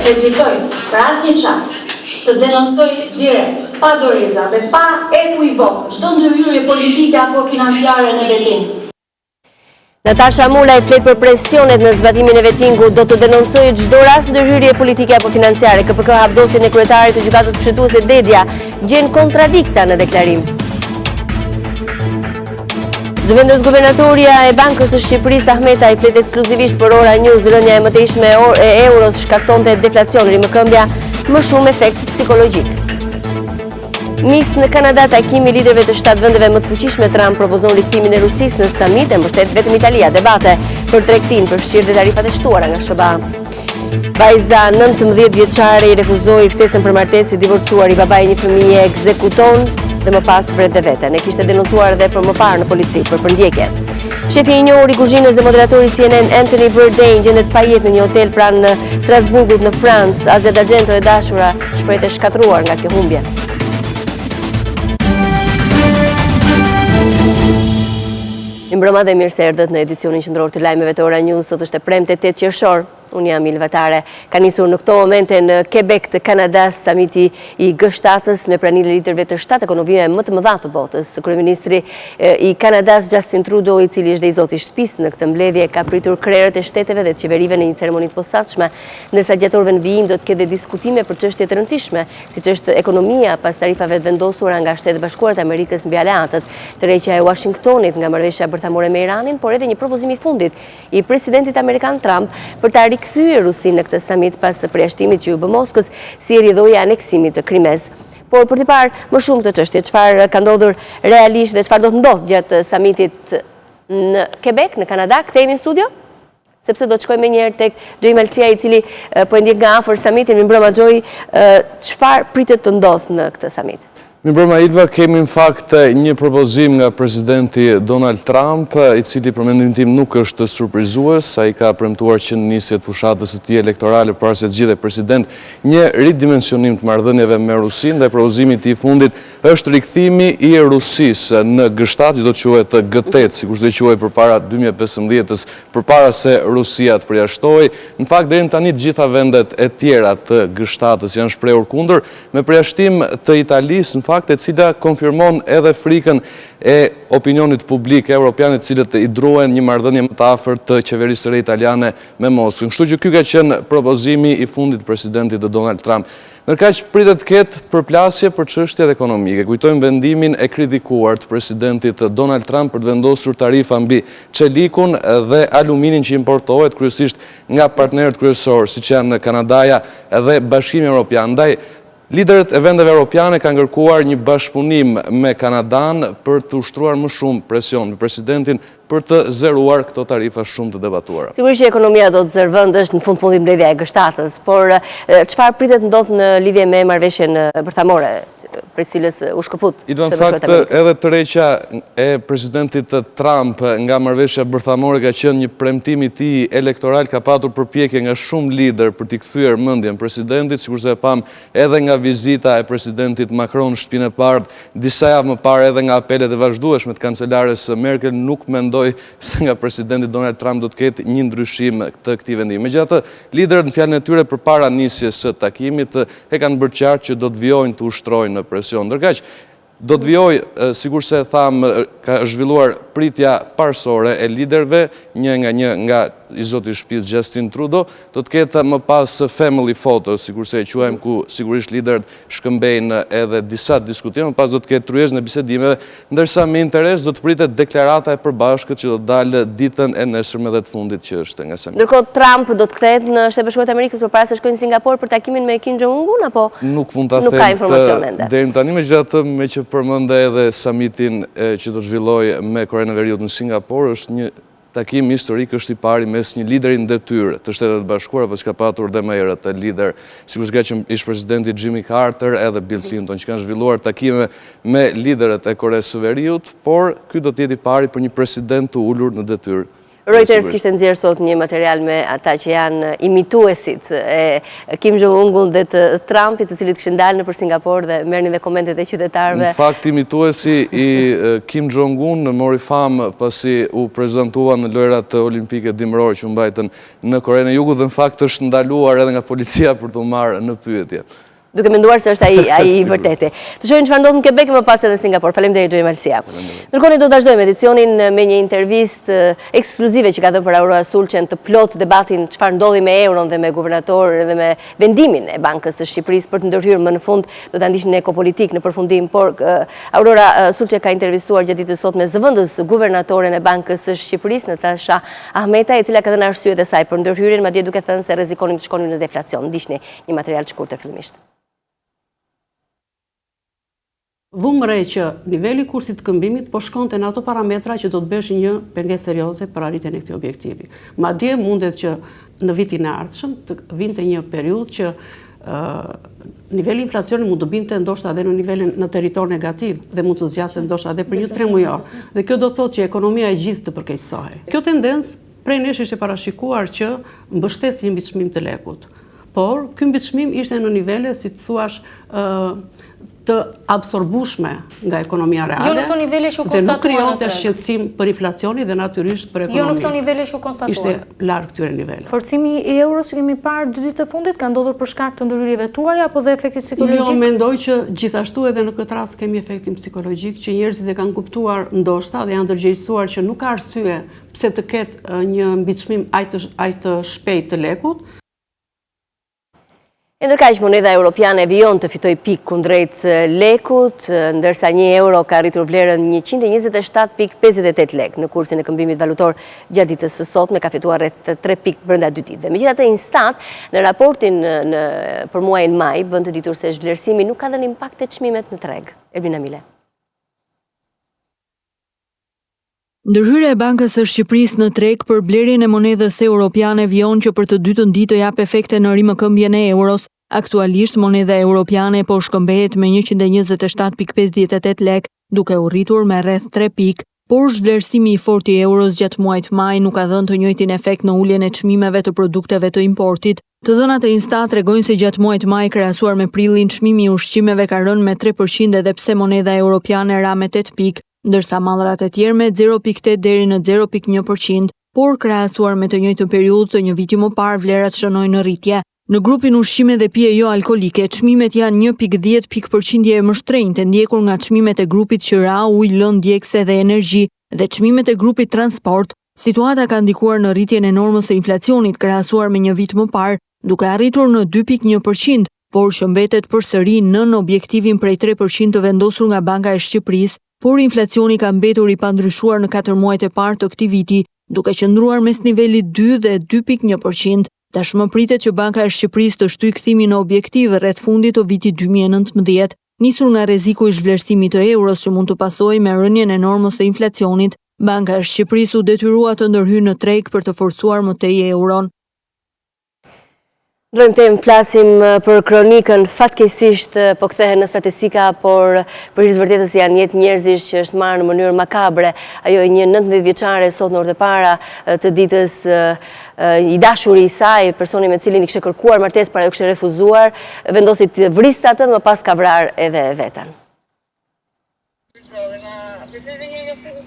ezitoj për asnjë çast të denoncoj direkt, pa doreza dhe pa ekuivok çdo ndërhyrje politike apo financiare në vetim. Natasha Mulaj flet për presionet në zbatimin e vettingut, do të denoncojë çdo rast ndërhyrje politike apo financiare. KPK hapdosjen e kryetarit të gjykatës kushtetuese Dedja gjen kontradikta në deklarim. Zëvendës guvernatoria e Bankës së Shqipërisë Ahmeta i flet ekskluzivisht për Ora News, rënja e mëtejshme e euros shkaktonte deflacionin, rimëkëmbja më shumë efekt psikologjik. Nis në Kanada takimi liderëve të 7 vendeve më të fuqishme. Trump propozon rikthimin e Rusisë në samit e mbështet vetëm Italia. Debate për tregtinë përfshirë dhe tarifat e shtuara nga SBA. Vajza 19 vjeçare i refuzoi ftesën për martesë, i divorcuari, babai i një fëmije ekzekuton dhe më pas vret dhe veten. E kishte denoncuar edhe për më parë në polici për përndjekje. Shefi i njohur i kuzhinës dhe moderatori CNN Anthony Bourdain gjendet pa jetë në një hotel pranë Strasburgut në Francë. Azia D'Argento e dashura shprehte shkatruar nga kjo humbje. Mbrëma dhe mirë se erdhët në edicionin qendror të lajmeve të Ora News. Sot është e premte 8 qershor. Unë jam Ilva Tare. Ka nisur në këto momente në Quebec të Kanadas samiti i G7-s me praninë e liderëve të 7 ekonomive më të mëdha të botës. Kryeministri i Kanadas Justin Trudeau, i cili është dhe i zoti i shtëpisë në këtë mbledhje, ka pritur krerët e shteteve dhe të qeverive në një ceremoni të posaçme, ndërsa gjatorëve në vijim do të ketë diskutime për çështje të rëndësishme, siç është ekonomia pas tarifave të vendosura nga Shtetet Bashkuara të Amerikës mbi aleatët, tërheqja e Washingtonit nga marrëveshja bërthamore me Iranin, por edhe një propozim i fundit i presidentit amerikan Trump për ta rikthyer Rusinë në këtë samit pas përjashtimit që u bë Moskës si rrjedhoja e aneksimit të Krimes. Por për të parë më shumë këtë çështje, çfarë ka ndodhur realisht dhe çfarë do të ndodhë gjatë samitit në Quebec, në Kanada, kthehemi në studio, sepse do të shkojmë menjëherë tek Xhoj Malcia, i cili po e ndjek nga afër samitin. Mirëmbrëma Xhoj, çfarë pritet të ndodhë në këtë samit? Mirëmbrëma Ilva, kemi në fakt një propozim nga presidenti Donald Trump, i cili për mendimin tim nuk është surprizues. Ai ka premtuar që në nisje të fushatës së tij elektorale para se të zgjidhej president një ridimensionim të marrëdhënieve me Rusinë, dhe propozimi i tij i fundit është rikthimi i Rusisë në G7, që do të quhet G8, sikur se quhej përpara 2015-s, përpara se Rusia të përjashtohej. Në fakt deri tani të gjitha vendet e tjera të G7-s janë shprehur kundër, me përjashtim të Italisë, në fakt e cila konfirmon edhe frikën e opinionit publik evropian, cilët i druhen një marrëdhënie më të afërt të qeverisë së re italiane me Moskën. Kështu që ky ka qenë propozimi i fundit të presidentit të Donald Trump. Ndërkaq pritet të ketë përplasje për çështjet ekonomike. Kujtojmë vendimin e kritikuar të presidentit Donald Trump për të vendosur tarifa mbi çelikun dhe aluminin që importohet kryesisht nga partnerët kryesorë, siç janë Kanadaja dhe Bashkimi Evropian. Ndaj liderët e vendeve europiane kanë kërkuar një bashkëpunim me Kanadan për të ushtruar më shumë presion në presidentin për të zëruar këto tarifa shumë të debatuara. Sigurisht që ekonomia do të zërë vend, është në fund mbledhja e G7-s, por çfarë pritet ndodh në lidhje me marrëveshjen bërthamore, për cilës u shkëput? Në fakt, edhe tërheqja e presidentit Trump nga marrëveshja bërthamore ka qenë një premtim i tij elektoral, ka patur përpjekje nga shumë lider për t'i kthyer mendjen presidentit, sikurse e pam edhe nga vizita e presidentit Macron në Shtëpinë e Bardhë, disa javë më parë edhe nga apelet e vazhdueshme të kancelares Merkel. Nuk mendoj se nga presidenti Donald Trump do të ketë një ndryshim të këtij vendimi. Megjithatë, liderët në fjalën e tyre përpara nisjes së takimit e kanë bërë qartë që do të vijojnë të ushtrojnë presion. Ndërkaq, do të vijoj, sikur se tham, ka zhvilluar pritja parësore e liderëve, një nga i zoti i shtëpisë Justin Trudeau, do të ketë më pas family photo, sikur se e quajmë, ku sigurisht liderët shkëmbejnë edhe disa diskutime, më pas do të ketë tryezën e bisedimeve, ndërsa me interes do të pritet deklarata e përbashkët që do të dalë ditën e nesërme dhe të fundit që është nga samiti. Ndërkohë Trump do të kthehet në Shtetet Bashkuara të Amerikës përpara se shkojnë në Singapur për takimin me Kim Jong-un, apo nuk mund ta them ka informacione ende? Deri tani, megjithatë, me që përmendë edhe samitin që do zhvillojë me Korenë e Veriut në Singapur, është një takim historik, është i pari mes një lideri në detyrë të Shtetet Bashkuara, pas ka patur dhe më herët lider, sikur që ish presidenti Jimmy Carter edhe Bill Clinton, që kanë zhvilluar takime me liderët e Koresë së Veriut, por ky do të jetë i pari për një president të ulur në detyrë. Reuters kishte nxjerrë sot një material me ata që janë imituesit e Kim Jong-un dhe të Trumpit, të cilët kishin dalë nëpër Singapur dhe merrnin dhe komentet e qytetarëve. Në fakt, imituesi i Kim Jong-un mori famë pasi u prezantua në lojrat olimpike dimërore që u mbajtën në Korenë e Jugut dhe në fakt është ndaluar edhe nga policia për të marrë në pyetje. Duke menduar se është ai i vërteti. Të shohim çfarë ndodh në Quebec më pas edhe në Singapur. Faleminderit Xhoim Alsia. Ndërkohë do të vazhdojmë edicionin me një intervistë ekskluzive që ka dhënë për Aurora Sulçen të plot debatin çfarë ndodhi me euron dhe me guvernator dhe me vendimin e Bankës së Shqipërisë për të ndërhyrë më në fund do ta ndiqnin ekopolitik në përfundim, por Aurora Sulçe ka intervistuar gjatë ditës sot me zëvendës guvernatoren e Bankës së Shqipërisë Natasha Ahmeta, e cila ka dhënë arsyet e saj për ndërhyrjen, madje duke thënë se rrezikonin të shkonin në deflacion. Ndiqni një material të shkurtër fillimisht. Vëmë re që niveli i kursit të këmbimit po shkonte në ato parametra që do të bësh një pengesë serioze për arritjen e këtij objektivi. Madje mundet që në vitin e ardhshëm të vinte një periudhë që niveli i inflacionit mund të binte ndoshta edhe në nivelin në territor negativ dhe mund të zgjatet ndoshta edhe për 1-3 mujor. Dhe kjo do thotë që ekonomia e gjithë të përkeqësohej. Kjo tendencë prej nesh ishte parashikuar që mbështesë një mbitçmim të lekut. Por ky mbitçmim ishte në nivele, si të thuash, të absorbueshme nga ekonomia reale. Jo në këto nivele që u konstatuan. Dhe nuk krijonte atëherë. shqetësim për inflacionin dhe natyrisht për ekonominë. Jo në këto nivele që u konstatuan. Ishte larg këtyre nivele. Forcimi i euros që kemi parë 2 ditë të fundit ka ndodhur për shkak të ndërhyrjeve tuaja apo dhe efektit psikologjik? Jo, mendoj që gjithashtu edhe në këtë rast kemi efektin psikologjik që njerëzit e kanë kuptuar ndoshta dhe janë ndërgjegjësuar që nuk ka arsye pse të ketë një mbitçmim aq të shpejtë të lekut. Ndërkaq moneda europiane vijon të fitoj pikë kundrejt lekut, ndërsa 1 euro ka arritur vlerën 127.58 lek në kursin e këmbimit valutor gjatë ditës së sotme, ka fituar rreth 3 pikë brenda 2 ditëve. Megjithatë, Instat në raportin për muajin maj bën të ditur se zhvlerësimi nuk ka dhënë impakt te çmimet në treg. Erbina Mile. Ndërhyrja e Bankës së Shqipërisë në treg për blerjen e monedhës europiane vijon që për të dytën ditë të jap efekte në rimëkëmbjen e euros. Aktualisht monedha europiane po shkëmbehet me 127.58 lek, duke u rritur me rreth 3 pikë, por zhvlerësimi i fortë i euros gjatë muajit maj nuk ka dhënë të njëjtin efekt në uljen e çmimeve të produkteve të importit. Të dhënat e Instat tregojnë se gjatë muajit maj krahasuar me prillin, çmimi i ushqimeve ka rënë me 3% edhe pse monedha europiane ra me 8 pikë, ndërsa mallrat e tjerë me 0.8 deri në 0.1%, por krahasuar me të njëjtën periudhë të një viti më parë vlerat shënojnë në rritje. Në grupin ushqime dhe pije jo alkolike, çmimet janë 1.10 pikë më shtrenjtë, ndjekur nga çmimet e grupit qira, ujë, lëndë djegëse dhe energji, dhe çmimet e grupit transport. Situata ka ndikuar në rritjen e normës së inflacionit krahasuar me një vit më parë, duke arritur në 2.1%, por që mbetet përsëri nën objektivin prej 3% të vendosur nga Banka e Shqipërisë, por inflacioni ka mbetur i pandryshuar në 4 muajt e parë të këtij viti, duke qëndruar mes nivelit 2 dhe 2.1%. Tashmë pritet që Banka e Shqipërisë të shtyjë kthimin në objektiv rreth fundit të vitit 2019, nisur nga rreziku i zhvlerësimit të euros që mund të pasojë me rënien e normës së inflacionit. Banka e Shqipërisë u detyrua të ndërhyjë në treg për të forcuar më tej euron. Ndrojmë temë, flasim për kronikën, fatkeqësisht po kthehen në statistika, por për hir të vërtetës janë jetë njerëzish që është marrë në mënyrë makabre. Ajo e një 19 vjeçare sot në orët e para të ditës i dashuri i saj, personi me cilin i kishte kërkuar martesë para u kishte refuzuar, vendosi të vriste atë, më pas ka vrarë edhe veten.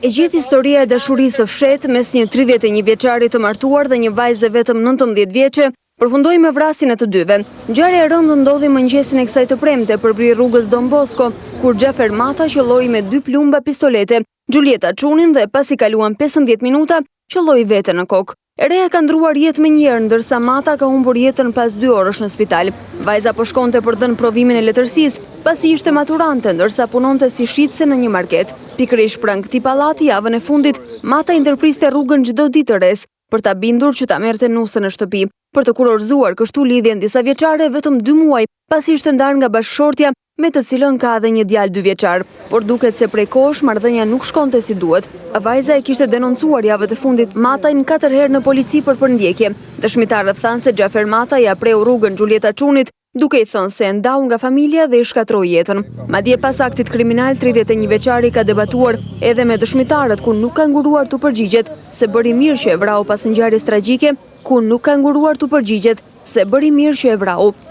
E gjithë historia e dashurisë së fshehtë mes një 31 vjeçari të martuar dhe një vajze vetëm 19 vjeçe përfundoi me vrasjen e të dyve. Ngjarja e rëndë ndodhi mëngjesin e kësaj të premte përpri rrugës Don Bosco, kur Xhafer Mata qelloi me 2 plumba pistolete, Giulieta çunin dhe pasi kaluan 15 minuta, qelloi veten në kokë. E reja ka ndruar jetë me njëherë, ndërsa Mata ka humbur jetën pas 2 orësh në spital. Vajza po shkonte për dhënë provimin e letërsisë, pasi ishte maturante, ndërsa punonte si shitse në një market. Pikërisht pranë këtij pallati javën e fundit, Mata i ndërpriste rrugën çdo ditë rres, për ta bindur që ta merrte nusën në shtëpi, për të kurorzuar kështu lidhjen disa vjeçare vetëm 2 muaj pasi ishte ndarë nga bashkëshortja me të cilën ka edhe një djalë 2 vjeçar, por duket se prej kohësh marrëdhënia nuk shkonte si duhet. Vajza e kishte denoncuar javët e fundit Matajn 4 herë në polici për përndjekje. Dëshmitarët thanë se Xhafer Mata ja preu rrugën Giulieta Çunit duke i thënë se ndau nga familja dhe i shkatroi jetën. Madje pas aktit kriminal, 31 vjeçari ka debatuar edhe me dëshmitarët ku nuk ka nguruar të përgjigjet se bëri mirë që e vrau pas ngjarjes tragjike,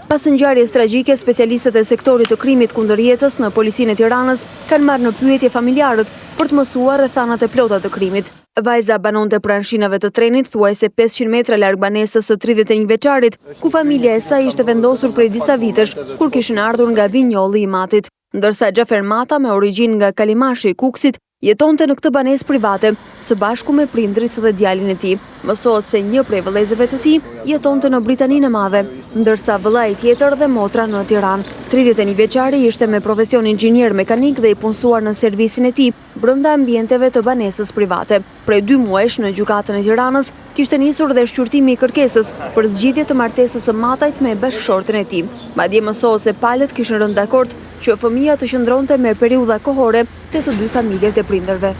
Pas ngjarjes tragjike, specialistët e sektorit të krimit kundër jetës në policinë e Tiranës kanë marrë në pyetje familjarët për të mësuar rrethanat e plota të krimit. Vajza banonte pranë shinave të trenit, thuajse 500 metra larg banesës së 31 vjeçarit, ku familja e saj ishte vendosur prej disa vitesh, kur kishin ardhur nga Vinjolli i Matit. Ndërsa Xhafer Mata, me origjinë nga Kalimashi i Kuksit, jetonte në këtë banesë private, së bashku me prindrit dhe djalin e tij. Mësohet se një prej vëllezërve të tij jetonte në Britaninë e Madhe, ndërsa vëllai tjetër dhe motra në Tiranë. 31 vjeçari ishte me profesion inxhinier mekanik dhe i punësuar në servisin e tij brenda ambienteve të banesës private. Prej 2 muajsh në gjykatën e Tiranës kishte nisur dhe shqyrtimi i kërkesës për zgjidhje të martesës së Matajt me bashkëshorten e tij. Madje mësohet se palët kishin rënë dakord që fëmia të qëndronte me periudha kohore të dy familjet e prindërve.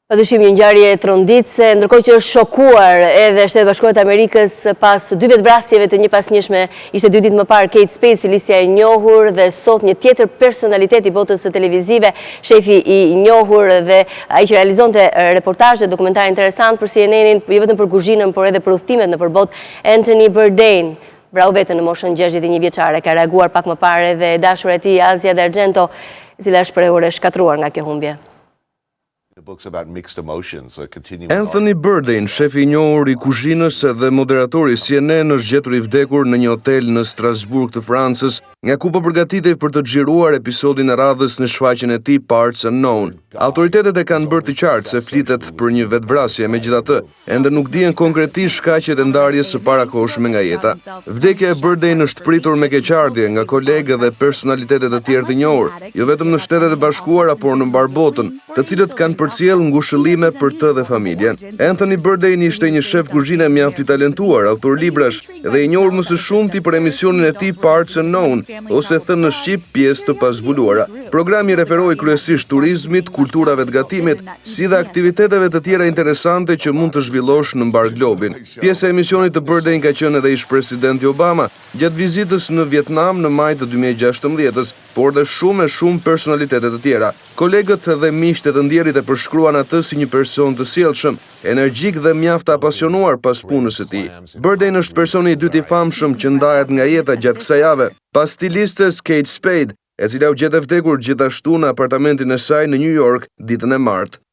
Padyshim një ngjarje tronditëse, ndërkohë që është shokuar edhe Shtetet Bashkuara të Amerikës pas 2 vetvrasjeve të një pasnjëshme, ishte 2 ditë më parë Kate Spacey, lisja e njohur, dhe sot një tjetër personalitet i botës së televizive, shefi i njohur dhe ai që realizonte reportazhe dokumentar interesant për CNN-in, jo vetëm për kuzhinën, por edhe për udhëtimet në përbot, Anthony Bourdain. Vrau vetën në moshën 61 vjeçare, ka reaguar pak më parë edhe dashura e tij Asia D'Argento, e cila është shprehur e shkatruar nga kjo humbje. Anthony Bourdain, shefi i njohur i kuzhinës dhe moderatori i CNN, është gjetur i vdekur në një hotel në Strasburg të Francës, nga ku po përgatitej për të xhiruar episodin e radhës në shfaqjen e tij Parts Unknown. Autoritetet e kanë bërë të qartë se flitet për një vetvrasje, megjithatë, ende nuk dihen konkretisht shkaqjet e ndarjes së parakohshme nga jeta. Vdekja e Bourdain është pritur me keqardhje nga kolegë dhe personalitetet e tjerë të njohur, jo vetëm në Shtetet e Bashkuara, por në mbar botën, të cilët kanë përcjell ngushëllime për të dhe familjen. Anthony Bourdain ishte një shef kuzhine mjaft i talentuar, autor librash dhe i njohur më së shumti për emisionin e tij Parts Unknown, ose thënë në shqip pjesë të pazbuluara. Programi referoi kryesisht turizmit, kulturave të gatimit, si dhe aktiviteteve të tjera interesante që mund të zhvillosh në mbar globin. Pjesë e emisionit të Bourdain ka qenë edhe ish presidenti Obama gjatë vizitës në Vietnam në maj të 2016, por dhe shumë personalitete të tjera. Kolegët dhe miqtë të ndjerit e përshkruan atë si një person të sjellshëm, energjik dhe mjaft apasionuar pas punës së tij. Bourdain është personi i dytë i famshëm që ndahet nga jeta gjatë kësaj jave, pas stilistes Kate Spade, e cila u gjet e vdekur gjithashtu në apartamentin e saj në New York ditën e martë.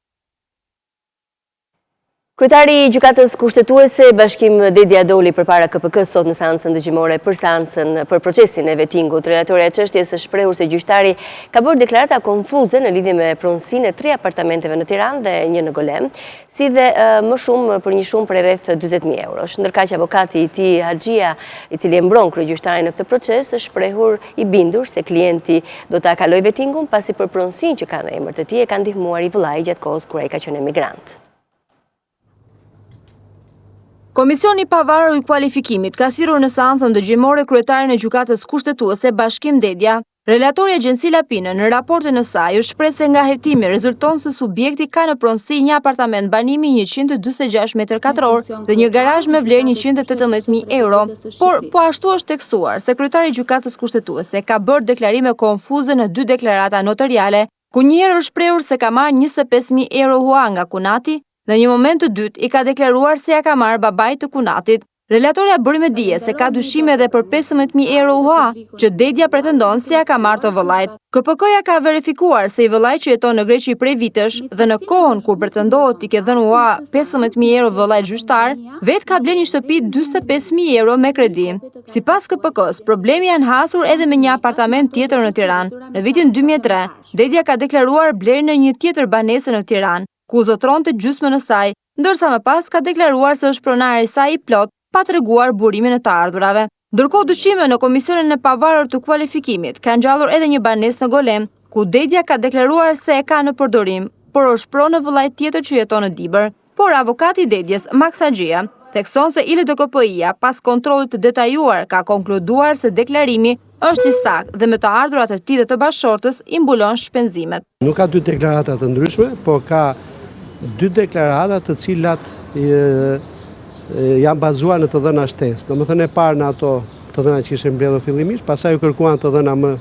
Kryetari i gjykatës kushtetuese Bashkim Dedja doli përpara KPK-s sot në seancën dëgjimore për procesin e vettingut. Relatorja e çështjes është shprehur se gjyqtari ka bërë deklarata konfuze në lidhje me pronësinë e 3 apartamenteve në Tiranë dhe një në Golem, si dhe më shumë për një shumë prej rreth 40.000 eurosh. Ndërkaq avokati i tij Haxhia, i cili e mbron kryegjyqtarin në këtë proces, është shprehur i bindur se klienti do ta kalojë vettingun pasi për pronësinë që ka në emër të tij e ka ndihmuar i vëllai gjatë kohës kur ai ka qenë emigrant. Komisioni i pavarur i kualifikimit ka thirrur në seancën dëgjimore kryetarin e gjykatës kushtetuese Bashkim Dedja. Relatori Agjenci Lapine në raportin e saj është shprehur se nga heftimi rezulton se subjekti ka në pronësi një apartament banimi 146 m2 dhe një garazh me vlerë 118.000 euro, por po ashtu është tekstuar se kryetari i gjykatës kushtetuese ka bërë deklarime konfuze në 2 deklarata notariale, ku njëherë është shprehur se ka marrë 25.000 euro hua nga kunati, dhe një moment të dytë i ka deklaruar se ja ka marrë babait të kunatit. Relatorja bëri me dije se ka dyshime edhe për 15.000 euro UA, që Dedja pretendon se ja ka marrë të vëllait. KPK-ja ka verifikuar se i vëllai që jeton në Greqi prej vitesh dhe në kohën kur pretendohet t'i ke dhënë UA 15.000 euro vëllait gjyqtar, vetë ka bler një shtëpi 45.000 euro me kredi. Sipas KPK-s, problemi janë hasur edhe me një apartament tjetër në Tiranë. Në vitin 2003, Dedja ka deklaruar blerjen e një tjetër banese në Tiranë, ku zotronte gjysmën e saj, ndërsa më pas ka deklaruar se është pronari i saj i plot, pa treguar burimin e të ardhurave. Ndërkohë dyshime në komisionin e pavarur të kualifikimit ka ngjallur edhe një banesë në Golem, ku Dedja ka deklaruar se e ka në përdorim, por është pronë në vëllai tjetër që jeton në Dibër. Por avokati i Dedjes, Max Haxhia, thekson se LDKPI-ja pas kontrollit të detajuar ka konkluduar se deklarimi është i saktë dhe me të ardhurat e tij dhe të bashkëshortës i mbulon shpenzimet. Nuk ka 2 deklarata të ndryshme, por ka 2 deklarata të cilat janë bazuar në të dhëna shtesë. Domethënë e parë në ato të dhëna që ishin mbledhur fillimisht, pastaj u kërkuan të dhëna më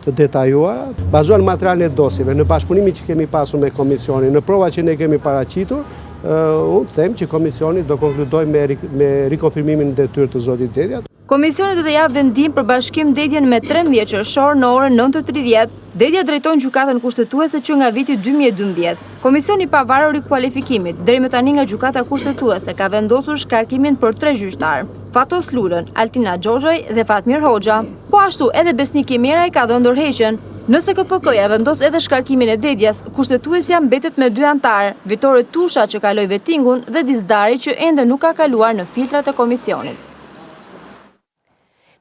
të detajuara, bazuar në materialin e dosjeve, në bashkëpunimin që kemi pasur me komisionin, në provat që ne kemi paraqitur, unë them që komisioni do konkludoj me rikonfirmimin e detyrës të zotit Dedja. Komisioni do të japë vendim për bashkim Dedjen me 13 qershor në orën 9:30. Dedja drejton gjykatën kushtetuese që nga viti 2012. Komisioni pa varur rikualifikimit, deri më tani nga gjykata kushtetuese ka vendosur shkarkimin për 3 gjyqtar: Fatos Lulën, Altina Xhoxhaj dhe Fatmir Hoxha. Po ashtu edhe Besnik Emiraj ka dhënë ndërheqjen. Nëse KPK-ja vendos edhe shkarkimin e Dedjas, kushtetuesja mbetet me 2 antarë, Vitore Tusha që kaloi vetingun dhe Dizdari që ende nuk ka kaluar në filtrat e komisionit.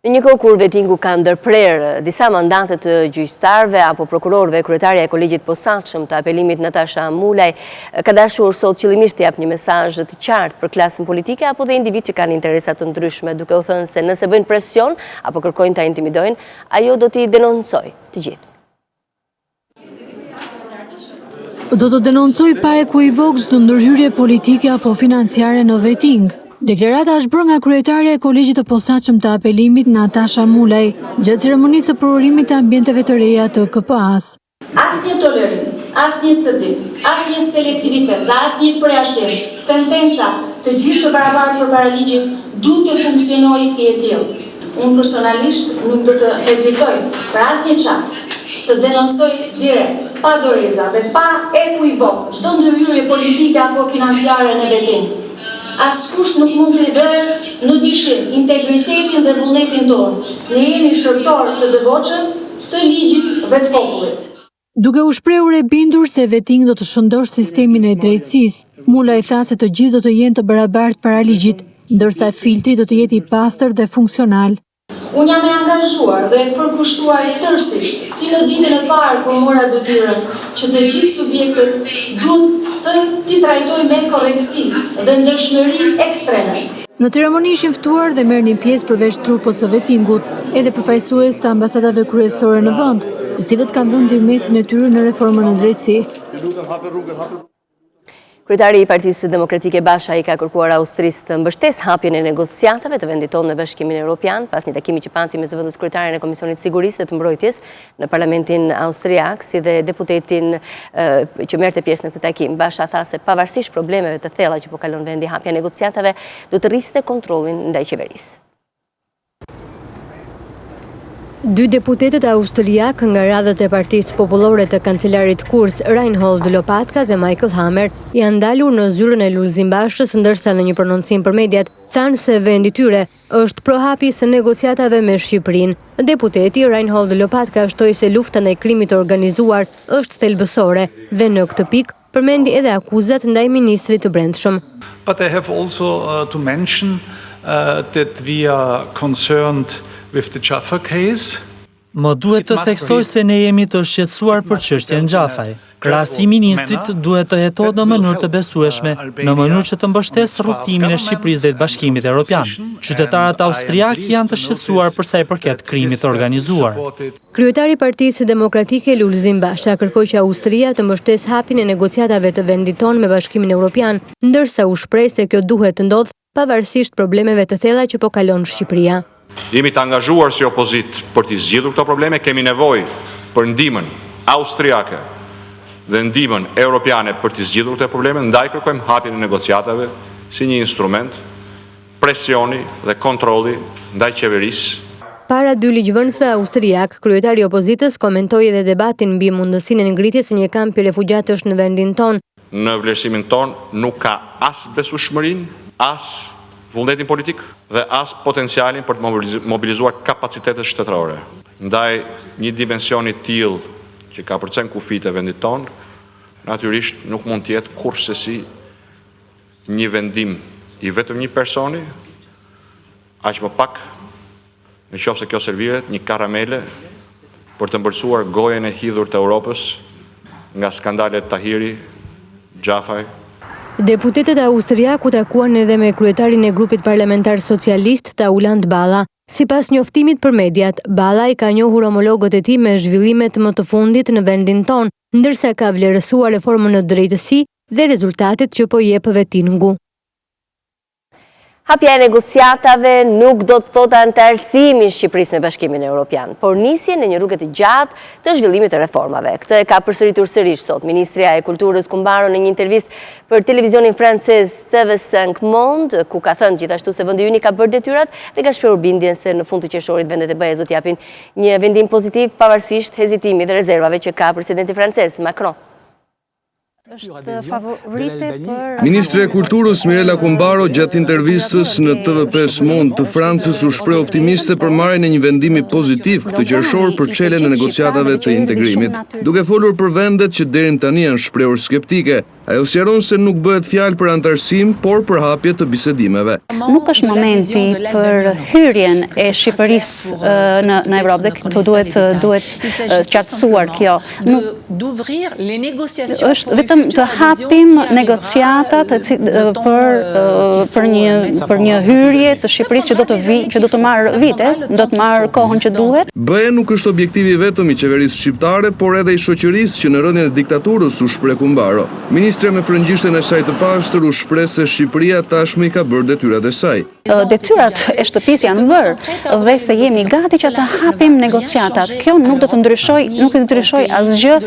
Në një kohë kur vetingu ka ndërprerë disa mandate të gjyqtarëve apo prokurorëve, kryetaria e kolegjit posaçëm të apelimit Natasha Mulaj ka dashur sot qëllimisht të jap një mesazh të qartë për klasën politike apo dhe individ që kanë interesa të ndryshme, duke u thënë se nëse bëjnë presion apo kërkojnë ta intimidojnë, ajo do t'i denoncojë të gjithë. Do të denoncoj pa ekuivok çdo ndërhyrje politike apo financiare në veting. Deklarata është bërë nga kryetaria e kolegjit të posaçëm të apelimit Natasha Mulaj gjatë ceremonisë së provurimit të ambienteve të reja të KPA-s. Asnjë tolerim, asnjë cëdim, asnjë selektivitet dhe asnjë përjashtim. Sentenca të gjithë të barabartë përpara ligjit duhet të funksionojë si e tillë. Unë personalisht nuk do të hezitoj për asnjë çast të denoncoj direkt, pa doreza dhe pa ekuivok çdo ndërhyrje politike apo financiare në vetim. Askush nuk mund të bërë në dyshim integritetin dhe vullnetin tonë. Ne jemi shërtorë të devotshëm të ligjit dhe të popullit. Duke u shprehur e bindur se veting do të shëndosh sistemin e drejtësisë, Mulaj tha se të gjithë do të jenë të barabartë para ligjit, ndërsa filtri do të jetë i pastër dhe funksional. Unë jam e angazhuar dhe përkushtuar tërësisht, si në ditën e parë kur mora detyrën, që të gjithë subjektët duhet të t'i trajtojnë me korrektësi dhe ndershmëri ekstreme. Në ceremoni ishin ftuar dhe merrnin pjesë përveç trupës së vetingut, edhe përfaqësues të ambasadave kryesore në vend, të cilët kanë dhënë ndihmësin e tyre në reformën në drejtësi. Kryetari i Partisë Demokratike Basha i ka kërkuar Austrisë të mbështesë hapjen e negociatave të vendit tonë me Bashkimin Evropian pas një takimi që pati me zëvendës kryetaren e Komisionit Sigurisë dhe të Mbrojtjes në Parlamentin Austriak, si dhe deputetin që merrte pjesë në këtë takim. Basha tha se pavarësisht problemeve të thella që po kalon vendi, hapja e negociatave do të rriste kontrollin ndaj qeverisë. 2 deputetët austriak nga radhët e Partisë Popullore të kancelarit Kurz, Reinhold Lopatka dhe Michael Hammer, janë ndalur në zyrën e Lulzim Bashës, ndërsa në një prononcim për mediat thanë se vendi tyre është pro hapjes së negociatave me Shqipërinë. Deputeti Reinhold Lopatka shtoi se lufta ndaj krimit të organizuar është thelbësore dhe në këtë pikë përmendi edhe akuzat ndaj ministrit të Brendshëm. But I have also to mention that we are concerned with the Jaffa case. Më duhet të theksoj se ne jemi të shqetësuar për çështjen Xhafaj. Rasti i ministrit duhet të jetohet në mënyrë të besueshme, në mënyrë që të mbështesë rrugtimin e Shqipërisë dhe të Bashkimit Evropian. Qytetarët austriak janë të shqetësuar për sa i përket krimit të organizuar. Kryetari i Partisë Demokratike Lulzim Basha kërkoi që Austria të mbështesë hapjen e negociatave të vendit tonë me Bashkimin Evropian, ndërsa u shpreh se kjo duhet të ndodhë pavarësisht problemeve të thella që po kalon Shqipëria. Jemi të angazhuar si opozit për t'i zgjidhur këto probleme, kemi nevojë për ndihmën austriake dhe ndihmën europiane për t'i zgjidhur këto probleme, ndaj kërkojmë hapjen e negociatave si një instrument presioni dhe kontrolli ndaj qeverisë. Para 2 ligjvënësve austriak, kryetari i opozitës komentoi edhe debatin mbi mundësinë e ngritjes së një kampi refugjatësh në vendin tonë. Në vlerësimin tonë nuk ka as besueshmërinë, as vullnetin politik dhe as potencialin për të mobilizuar kapacitetet shtetërore. Ndaj një dimensioni tillë që ka përcen kufit e vendit tonë, natyrisht nuk mund të jetë kurrësesi një vendim i vetëm një personi, aq më pak në qoftë se kjo serviret një karamele për të mbërsuar gojen e hidhur të Europës nga skandalet Tahiri, Xhafaj. Deputetët austriak u takuan edhe me kryetarin e grupit parlamentar socialist Tauland Balla. Sipas njoftimit për mediat, Balla i ka njohur homologët e tij me zhvillimet më të fundit në vendin tonë, ndërsa ka vlerësuar reformën në drejtësi dhe rezultatet që po jep vetingu. Hapja e negociatave nuk do të thotë antarësimi i Shqipërisë me Bashkimin Evropian, por nisje në një rrugë të gjatë të zhvillimit të reformave. Këtë e ka përsëritur sërish sot Ministria e Kulturës Kumbaro në një intervistë për televizionin francez TV5 Monde, ku ka thënë gjithashtu se vendi ynë ka bërë detyrat dhe ka shprehur bindjen se në fund të qershorit vendet e BE-s do të japin një vendim pozitiv pavarësisht hezitimit dhe rezervave që ka presidenti francez Macron. Ministre e Kulturës Mirela Kumbaro gjatë intervistës në TV5 Monde të Francës u shpreh optimiste për marrjen e një vendimi pozitiv këtë qershor për çeljen e negociatave të integrimit. Duke folur për vendet që deri tani janë shprehur skeptike, ajo sqaron se nuk bëhet fjalë për antarësim, por për hapje të bisedimeve. Nuk është momenti për hyrjen e Shqipërisë në Evropë dhe këtu duhet qartësuar kjo. Është vetëm të hapim negociatat për një hyrje të Shqipërisë që do të marrë vite, do të marrë kohën që duhet. BE nuk është objektivi vetëm i qeverisë shqiptare, por edhe i shoqërisë që në rrënjën e diktaturës u shpreh Kumbaro. Ministre me frëngjishten e saj të pastër u shpreh se Shqipëria tashmë i ka bërë detyrat e saj. Detyrat e shtëpisë janë bërë dhe se jemi gati që të hapim negociatat. Kjo nuk do të ndryshoj asgjë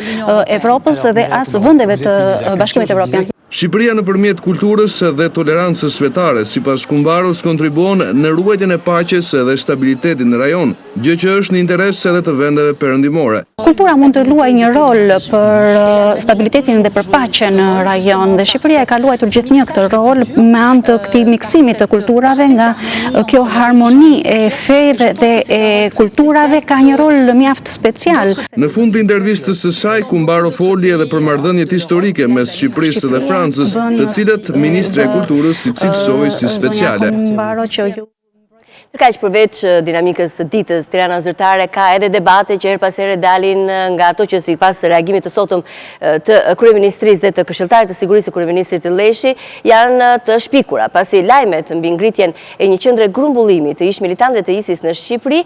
Evropës dhe as vendeve të Bashkimit Evropian. Shqipëria nëpërmjet kulturës dhe tolerancës fetare, sipas Kumbaros, kontribuon në ruajtjen e paqes dhe stabilitetit në rajon, gjë që është në interes edhe të vendeve perëndimore. Kultura mund të luajë një rol për stabilitetin dhe për paqen në rajon dhe Shqipëria e ka luajtur gjithnjë këtë rol me anë të këtij miksimi të kulturave, nga kjo harmoni e feve dhe e kulturave ka një rol mjaft special. Në fund të intervistës së saj, Kumbaro foli edhe për marrëdhëniet historike mes Shqipërisë dhe Francës, të cilët Ministri e Kulturës i cilësoi si speciale. Kaq përveç dinamikës së ditës, Tirana zyrtare ka edhe debate që her pas here dalin nga ato që sipas reagimit të sotëm të kryeministrisë dhe të këshilltarit të sigurisë së kryeministrit Leshi janë të shpikura, pasi lajmet mbi ngritjen e një qendre grumbullimi të ish militantëve të ISIS në Shqipëri,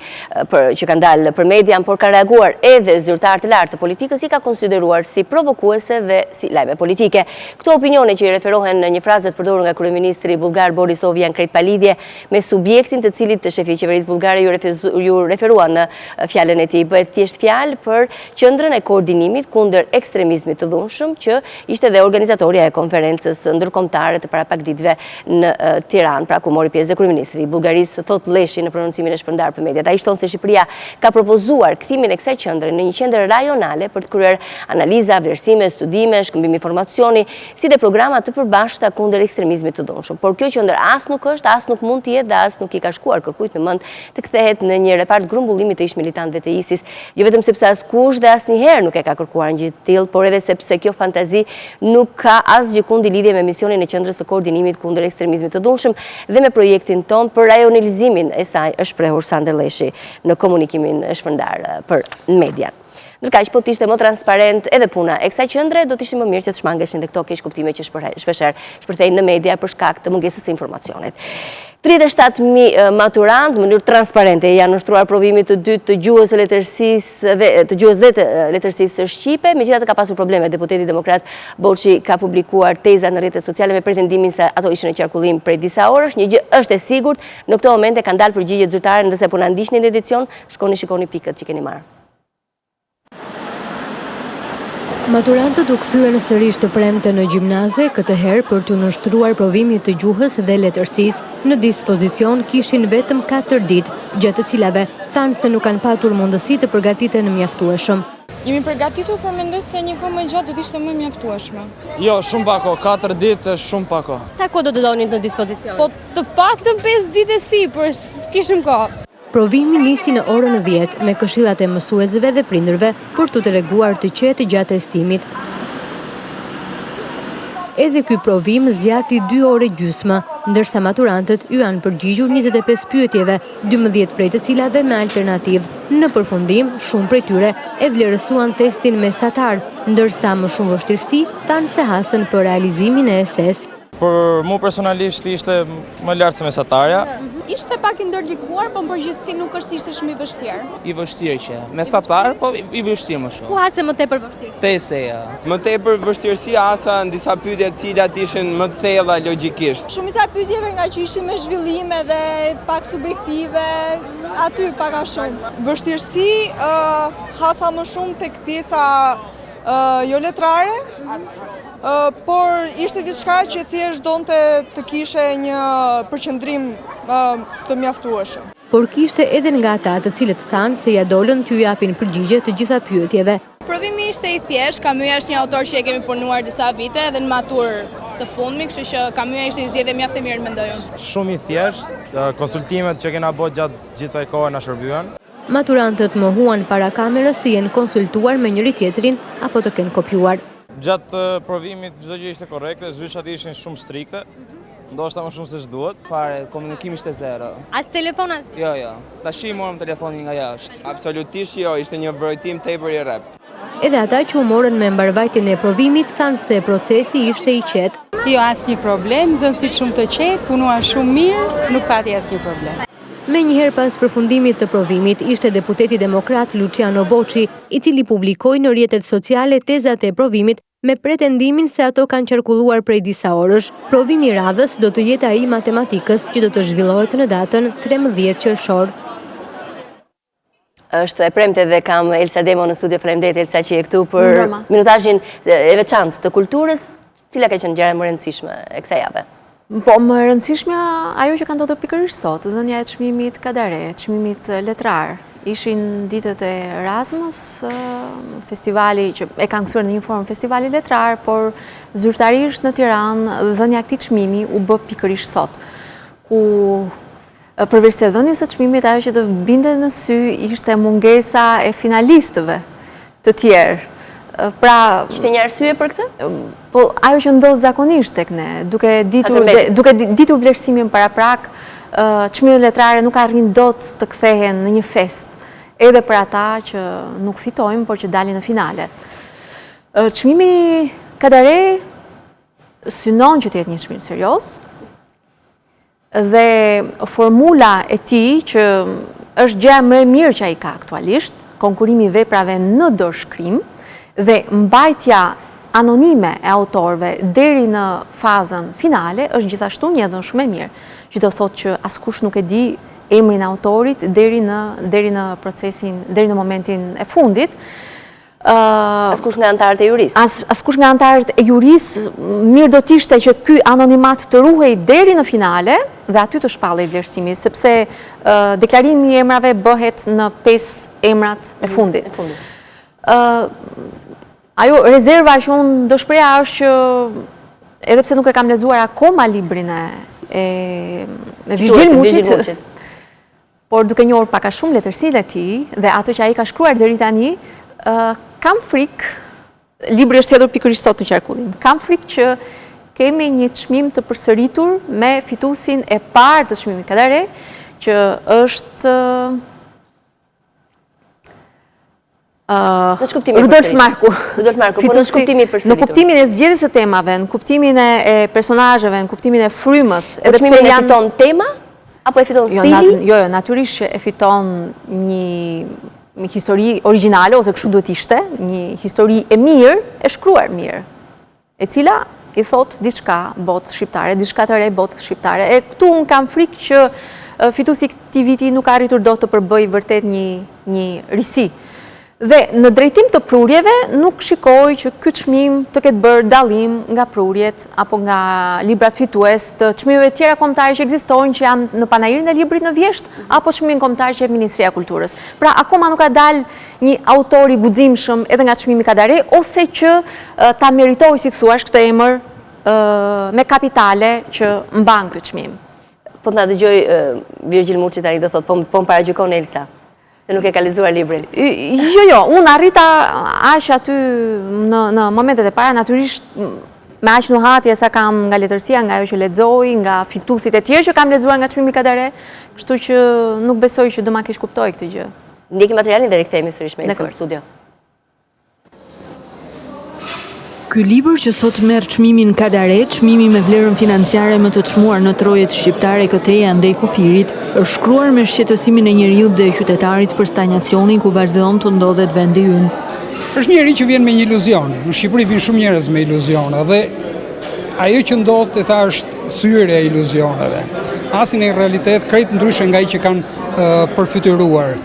që kanë dalë për median, por ka reaguar edhe zyrtar të lartë të politikës, i ka konsideruar si provokuese dhe si lajme politike. Këto opinione që i referohen në një frazë të përdorur nga kryeministri bulgar Borisov janë krejt palidhje me subjektin të cilit të shefi i qeverisë bulgare ju referua në fjalën e tij. Bëhet thjesht fjalë për qendrën e koordinimit kundër ekstremizmit të dhunshëm, që ishte dhe organizatorja e konferencës ndërkombëtare të para pak ditëve në Tiranë, pra ku mori pjesë dhe kryeministri i Bullgarisë, thot Leshi në prononcimin e shpërndarë për mediat. Ai shton se Shqipëria ka propozuar kthimin e kësaj qendre në një qendër rajonale për të kryer analiza, vlerësime, studime, shkëmbim informacioni, si dhe programa të përbashkëta kundër ekstremizmit të dhunshëm. Por kjo qendër as nuk është, as nuk mund të jetë dhe as nuk i ka shkuar kërkujt në mend të kthehet në një repart grumbullimit të ish militantëve të ISIS, jo vetëm sepse askush dhe asnjëherë nuk e ka kërkuar një gjë të tillë, por edhe sepse kjo fantazi nuk ka asgjë kundi lidhje me misionin e qendrës së koordinimit kundër ekstremizmit të dhunshëm dhe me projektin ton për rajonalizimin e saj, është shprehur Sander Leshi në komunikimin e shpërndarë për median. Ndërkaq, po të ishte më transparent edhe puna e kësaj qendre, do të ishte më mirë që të shmangeshin dhe këto keq kuptime që shpeshherë shpërthejnë në media për shkak të mungesës së informacionit. 37.000 maturantë në mënyrë transparente janë ushtruar provimit të dytë të gjuhës dhe të letërsisë shqipe. Megjithatë ka pasur probleme. Deputeti demokrat Boçi ka publikuar teza në rrjetet sociale me pretendimin se ato ishin në qarkullim prej disa orësh. Një gjë është e sigurt, në këtë moment e kanë dalë përgjigjet zyrtare, ndërsa po na ndiqni në edicion, shikoni pikët që keni marrë. Maturantët u kthyer sërish të premte në gjimnaze, këtë herë për të nënshtruar provimit të gjuhës dhe letërsisë. Në dispozicion kishin vetëm 4 ditë, gjatë të cilave thanë se nuk kanë patur mundësi të përgatiten mjaftueshëm. Jemi përgatitur, por mendoj se një kohë më gjatë do të ishte më mjaftueshme. Jo, shumë pako, 4 ditë është shumë pako. Sa kohë do të donit në dispozicion? Po të paktën 5 ditë si, por s'kishim kohë. Provimi nisi në orën 10 me këshillat e mësuesve dhe prindërve për të treguar të qetë gjatë testimit. Edhe ky provim zgjati 2 orë gjysmë, ndërsa maturantët ju janë përgjigjur 25 pyetjeve, 12 prej të cilave me alternativë. Në përfundim, shumë prej tyre e vlerësuan testin mesatar, ndërsa më shumë vështirësi tanë se hasën për realizimin e SS. Për mu personalisht ishte më lartë se mesatarja, Ishte pak i ndërlikuar, po në përgjithësi nuk është ishte shumë i vështirë. I vështirë që, mesatar, po i vështirë më shumë. Ku hase më tepër vështirë? Teseja. Më tepër vështirësia asa në disa pyetje të cilat ishin më të thella logjikisht. Shumica pyetjeve nga që ishin me zhvillime dhe pak subjektive, aty pak a shumë. Vështirësi hasa më shumë tek pjesa jo letrare, por ishte diçka që thjesht donte të kishe një përqendrim të mjaftueshëm. Por kishte edhe nga ata të cilët thanë se ja dolën t'ju japin përgjigje të gjitha pyetjeve. Provimi ishte i thjesht, Kamyja është një autor që e kemi punuar disa vite edhe në matur së fundmi, kështu që Kamyja ishte një zgjedhje mjaft e mirë mendoj unë. Shumë i thjesht, konsultimet që kena bërë gjatë gjithë kësaj kohe na shërbyen. Maturantët mohuan para kamerës të jenë konsultuar me njëri tjetrin apo të kenë kopjuar. Gjatë provimit çdo gjë ishte korrekte, zyshat ishin shumë strikte. Ndoshta më shumë se ç'duhet. Fare, komunikimi ishte zero. As telefon as? Jo. Tashi morëm telefonin nga jashtë. Absolutisht jo, ishte një vërejtim tepër i rrep. Edhe ata që u morën me mbarvajtjen e provimit thanë se procesi ishte i qetë. Jo, asnjë problem, nxënësit shumë të qetë, punuan shumë mirë, nuk pati asnjë problem. Me njëherë pas përfundimit të provimit, ishte deputeti demokrat Luciano Boçi, i cili publikoi në rrjetet sociale tezat e provimit me pretendimin se ato kanë qarkulluar prej disa orësh. Provimi i radhës do të jetë ai matematikës që do të zhvillohet në datën 13 qershor. Është e premte dhe kam Elsa Demo në studio. Faleminderit Elsa që je këtu për minutazhin e veçantë të kulturës, cila ka qenë gjëra më e rëndësishme e kësaj jave. Po, më e rëndësishme ajo që ka ndodhur pikërisht sot, dhënia e çmimit kadare, çmimit letrar. Ishin ditët e Erasmus, festivali që e kanë kthyer në një formë festivali letrar, por zyrtarisht në Tiranë dhënia e këtij çmimi u bë pikërisht sot, ku përveç se dhënies së çmimit, ajo që të binte në sy ishte mungesa e finalistëve të tjerë. Pra, ishte një arsye për këtë? Po, ajo që ndodh zakonisht tek ne, duke ditur vlerësimin paraprak, çmimet letrare nuk arrin dot të kthehen në një fest, edhe për ata që nuk fitojnë, por që dalin në finale. Çmimi kadare synon që të jetë një çmim serioz, dhe formula e tij që është gjëja më e mirë që ai ka aktualisht, konkurimi i veprave në dorëshkrim dhe mbajtja anonime e autorëve deri në fazën finale është gjithashtu një dhënë shumë e mirë, që do thotë që askush nuk e di emrin e autorit deri në procesin, deri në momentin e fundit. Askush nga anëtarët e juris? Askush nga anëtarët e juris, mirë do t'ishte që ky anonimat të ruhej deri në finale dhe aty të shpallej vlerësimi, sepse deklarimi i emrave bëhet në 5 emrat e fundit. Ajo rezerva që unë do shpreha është që edhe pse nuk e kam lexuar akoma librin e Virgjil Muçit, por duke njohur pak a shumë letërsinë e tij dhe ato që ai ka shkruar deri tani, kam frikë, libri është hedhur pikërisht sot në qarkullim, kam frikë që kemi një çmim të përsëritur me fituesin e parë të çmimit kadare, që është Rudolf Marku. Po në kuptimin e përsëritur. Në kuptimin e zgjedhjes së temave, në kuptimin e personazheve, në kuptimin e frymës, edhe pse e fiton tema apo e fiton stili? Jo, natyrisht që e fiton një histori origjinale, ose kështu duhet ishte, një histori e mirë, e shkruar mirë, e cila i thot diçka botë shqiptare, diçka të re botë shqiptare. E këtu unë kam frikë që fituesi këtij viti nuk ka arritur dot të përbëjë vërtet një risi. Dhe në drejtim të prurjeve nuk shikoj që ky çmim të ketë bërë dallim nga prurjet apo nga librat fitues të çmimeve tjera kombëtare që ekzistojnë, që janë në panairin e librit në vjesht, apo çmimin kombëtar që jep Ministria e Kulturës. Pra akoma nuk ka dalë një autor i guximshëm edhe nga çmimi kadare, ose që ta meritojë, si thuash, këtë emër me kapitale që mban këtë çmim. Po të na dëgjoj Virgjil Muçi tani do thotë, po më paragjykon Elsa. Se nuk e ka lexuar librin. Jo, unë arrita aq aty në momentet e para, natyrisht me aq nuhatje sa kam nga letërsia, nga ajo që lexoj, nga fituesit e tjerë që kam lexuar nga çmimi kadare, kështu që nuk besoj që do ma keq kuptoj këtë gjë. Ndjekim materialin dhe rikthehemi sërish me Elsa në studio. Ky libër që sot merr çmimin Kadare, çmimi me vlerën financiare më të çmuar në trojet shqiptare këtej andej kufirit, është shkruar me shqetësimin e njeriut dhe qytetarit për stagnacionin ku vazhdon të ndodhet vendi ynë. Është njeri që vjen me një iluzion. Në Shqipëri vjen shumë njerëz me iluzione dhe ajo që ndodh ta është thyrje e iluzioneve. Asin në realitet krejt ndryshe nga ai që kanë përfytyruar.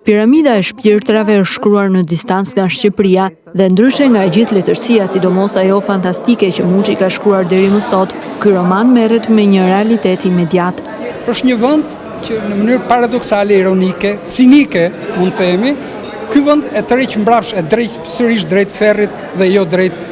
Piramida e shpirtrave është shkruar në distancë nga Shqipëria dhe ndryshe nga gjithë letërsia, sidomos ajo fantastike që Muçi ka shkruar deri më sot, ky roman merret me një realitet imediat. Është një vend që në mënyrë paradoksale, ironike, cinike, mund të themi, ky vend e tërheq mbrapsht, e drejt sërish drejt ferrit dhe jo drejt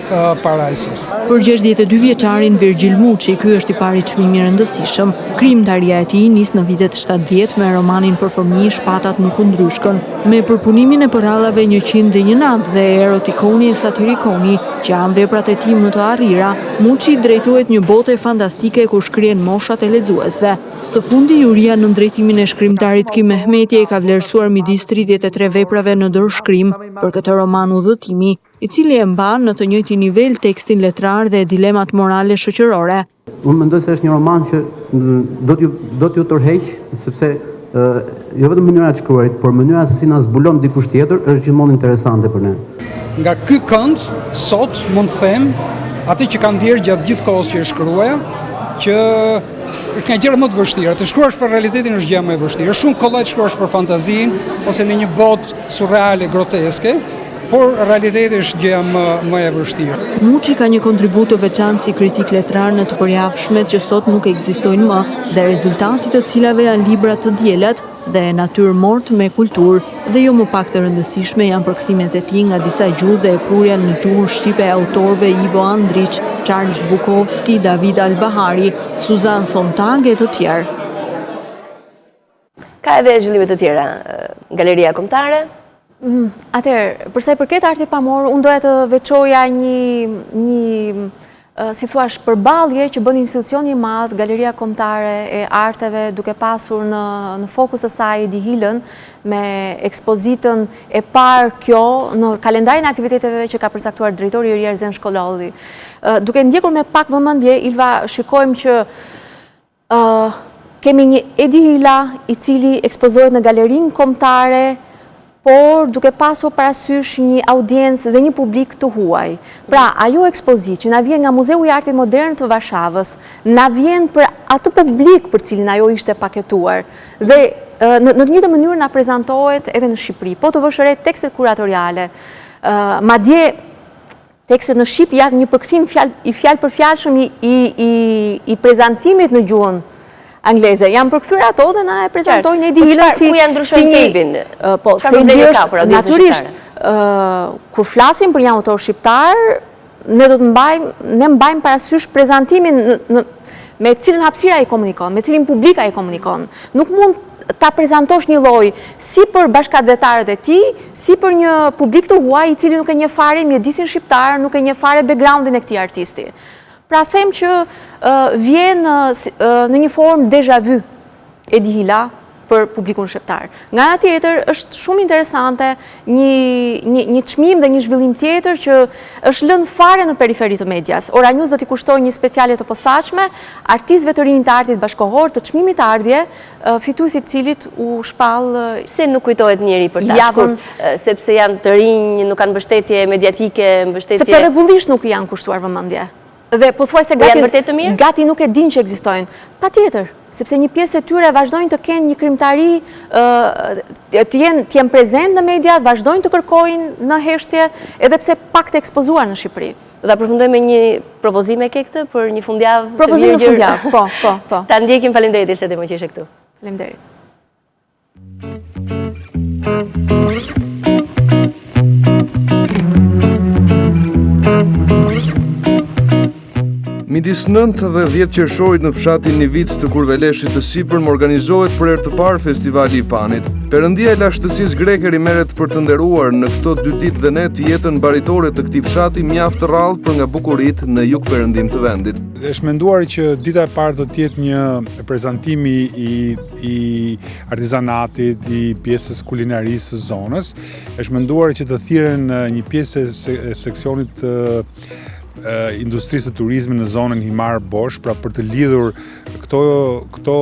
parajsës. Për 62 vjeçarin Virgjil Muçi, ky është i pari çmim i rëndësishëm. Krijimtaria e tij nis në vitet 70 me romanin për fëmijë Shpatat nuk u ndryshkën, me përpunimin e përrallave 101 natë dhe erotikoni e satirikoni, që janë veprat e tij më të arrira. Muçi drejtohet një bote fantastike ku shkrihen moshat e lexuesve. Së fundi juria në drejtimin e shkrimtarit Kim Mehmeti e ka vlerësuar midis 33 veprave në dorëshkrim për këtë roman Udhëtimi, i cili e mban në të njëjtin nivel tekstin letrar dhe dilemat morale shoqërore. Unë mendoj se është një roman që do t'ju tërheq, sepse jo vetëm mënyra e shkruarit, por mënyra se si na zbulon dikush tjetër është gjithmonë interesante për ne. Nga ky kënd sot mund të them, atë që kam ndjerë gjatë gjithë kohës që e shkruaja, që është nga gjëra më të vështira. Të shkruash për realitetin është gjë më e vështirë. Është shumë kollaj të shkruash për fantazinë ose në një botë surreale, groteske, por realiteti është gjëja më e vështirë. Muçi ka një kontribut të veçantë si kritik letrar në të përjavshmet që sot nuk ekzistojnë më, dhe rezultatit të cilave janë libra të diellat dhe natyrë mort me kulturë, dhe jo më pak të rëndësishme janë përkthimet e tij nga disa gjuhë dhe prurja në gjuhën shqipe e autorëve Ivo Andrić, Charles Bukowski, David Albahari, Suzan Sontag e të tjerë. Ka edhe zhvillime të tjera, Galeria Kombëtare. Atëherë, përsa i përket arti pamor, unë doja të veçoja një si thuash përballje që bën institucioni i madh, Galeria Kombëtare e Arteve, duke pasur në fokus të saj dihilën me ekspozitën e parë kjo në kalendarin e aktiviteteve që ka përcaktuar drejtori i ri Erzen Shkollolli. Duke ndjekur me pak vëmendje, Ilva, shikojmë që kemi një Edihila i cili ekspozohet në Galerinë Kombëtare, por duke pasur parasysh një audiencë dhe një publik të huaj. Pra, ajo ekspozit që na vjen nga Muzeu i Artit Modern të Varshavës, na vjen për atë publik për cilin ajo ishte paketuar. Dhe në të njëjtën mënyrë na prezantohet edhe në Shqipëri. Po të vësh re tekstet kuratoriale, madje tekstet në Shqip janë një përkthim i fjalë për fjalshëm i prezantimit në gjuhën angleze. Jam përkthyer ato dhe na e prezantojnë Edihilën si një... Po, thembi është, natyrisht, kur flasim për një autor shqiptar, ne mbajmë parasysh prezantimin me cilën hapësira ai komunikon, me cilin publik ai komunikon. Nuk mund ta prezantosh një lloj si për bashkëdhetarët e tij, si për një publik të huaj i cili nuk e njeh fare mjedisin shqiptar, nuk e njeh fare backgroundin e këtij artisti. Pra them që vjen në një formë déjà vu Edihila për publikun shqiptar. Nga ana tjetër është shumë interesante një çmim dhe një zhvillim tjetër që është lënë fare në periferi të medias. Ora News do t'i kushtojë një speciale të posaçme artistëve të rinj të artit bashkëkohor të çmimit të ardhje, fituesit cilit u shpall. Se nuk kujtohet njeri për ta shkurt, sepse janë të rinj, nuk kanë mbështetje mediatike, mbështetje. Sepse rregullisht nuk i janë kushtuar vëmendje. Dhe po thuaj se gati nuk e din që ekzistojnë. Patjetër, sepse një pjesë e tyre vazhdojnë të kenë një krimtari, të jenë prezent në media, vazhdojnë të kërkojnë në heshtje, edhe pse pak të ekspozuar në Shqipëri. Do ta përfundojmë me një propozim e ke këtë për një fundjavë të mirë. Propozim në fundjavë, po. Ta ndjekim, faleminderit Ilte Demo që ishe këtu. Faleminderit. Midis 9 dhe 10 qershorit në fshatin Nivic të Kurveleshit të Sipër më organizohet për herë të parë festivali i panit. Perëndia e lashtësisë greke rimeret për të nderuar në këto 2 ditë dhe net jetën mbaritore të këtij fshati mjaft të rrallë për nga bukuritë në jug-perëndim të vendit. Është menduar që dita e parë do të jetë një prezantim i artizanatit, i pjesës kulinarisë së zonës. Është menduar që të thirren një pjesë e seksionit industrisë të turizmit në zonën Himar Bosch, pra për të lidhur këto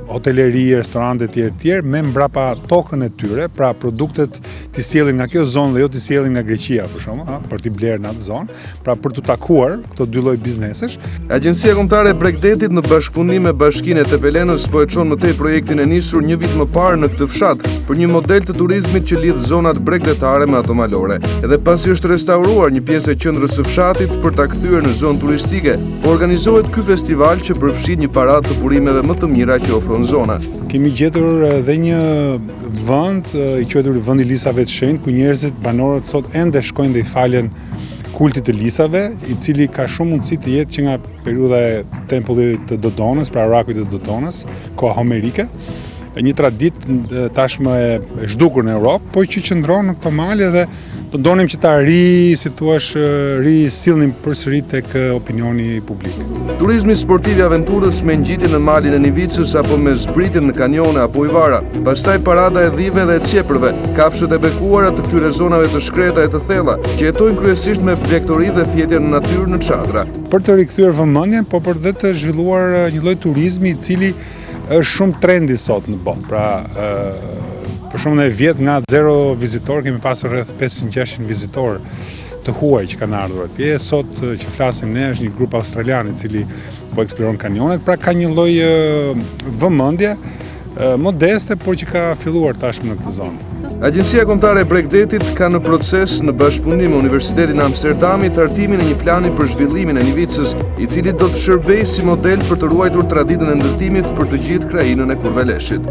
hoteleri, restorante tjerë me mbrapa tokën e tyre, pra produktet t'i sjellin nga kjo zonë dhe jo t'i sjellin nga Greqia, për shembull, për t'i blerë në atë zonë, pra për t'u takuar këto dy lloj biznesesh. Agjencia Kombëtare e Bregdetit në bashkëpunim me Bashkinë e Tepelenës po e çon më tej projektin e nisur një vit më parë në këtë fshat për një model të turizmit që lidh zonat bregdetare me ato malore. Edhe pasi është restauruar një pjesë e qendrës së fshatit për ta kthyer në zonë turistike, po organizohet ky festival që përfshin një paradë të burimeve më të mira që ofron zona. Kemi gjetur edhe një vend i quajtur vendi lisave të shenjtë, ku njerëzit, banorët sot ende shkojnë dhe i falen kultit të lisave, i cili ka shumë mundësi të jetë që nga periudha e tempullit të Dodonës, pra Rakujt të Dodonës, koha homerike, një traditë tashmë e zhdukur në Europë, po që qëndron në këto male dhe do donim që ta risillnim përsëri tek opinioni publik. Turizmi sportiv i aventurës me ngjitje në malin e Nivicës apo me zbritjen në kanjone apo ujvara, pastaj parada e dhive dhe e cepërve, kafshët e bekuara të këtyre zonave të shkreta e të thella, që jetojnë kryesisht me blegtori dhe fjetje në natyrë në çadra. Për të rikthyer vëmendjen, po për të zhvilluar një lloj turizmi i cili është shumë trendi sot në botë. Pra, për shumë në vjet nga 0 vizitor, kemi pasur rreth 500-600 vizitor të huaj që kanë ardhur atje. Sot që flasim ne është një grup australian i cili po eksploron kanjonet, pra ka një lloj vëmendje modeste, por që ka filluar tashmë në këtë zonë. Agjencia Kombëtare e Bregdetit ka në proces në bashkëpunim me Universitetin e Amsterdamit hartimin e një plani për zhvillimin e Nivicës, i cili do të shërbejë si model për të ruajtur traditën e ndërtimit për të gjithë krajinën e Kurveleshit.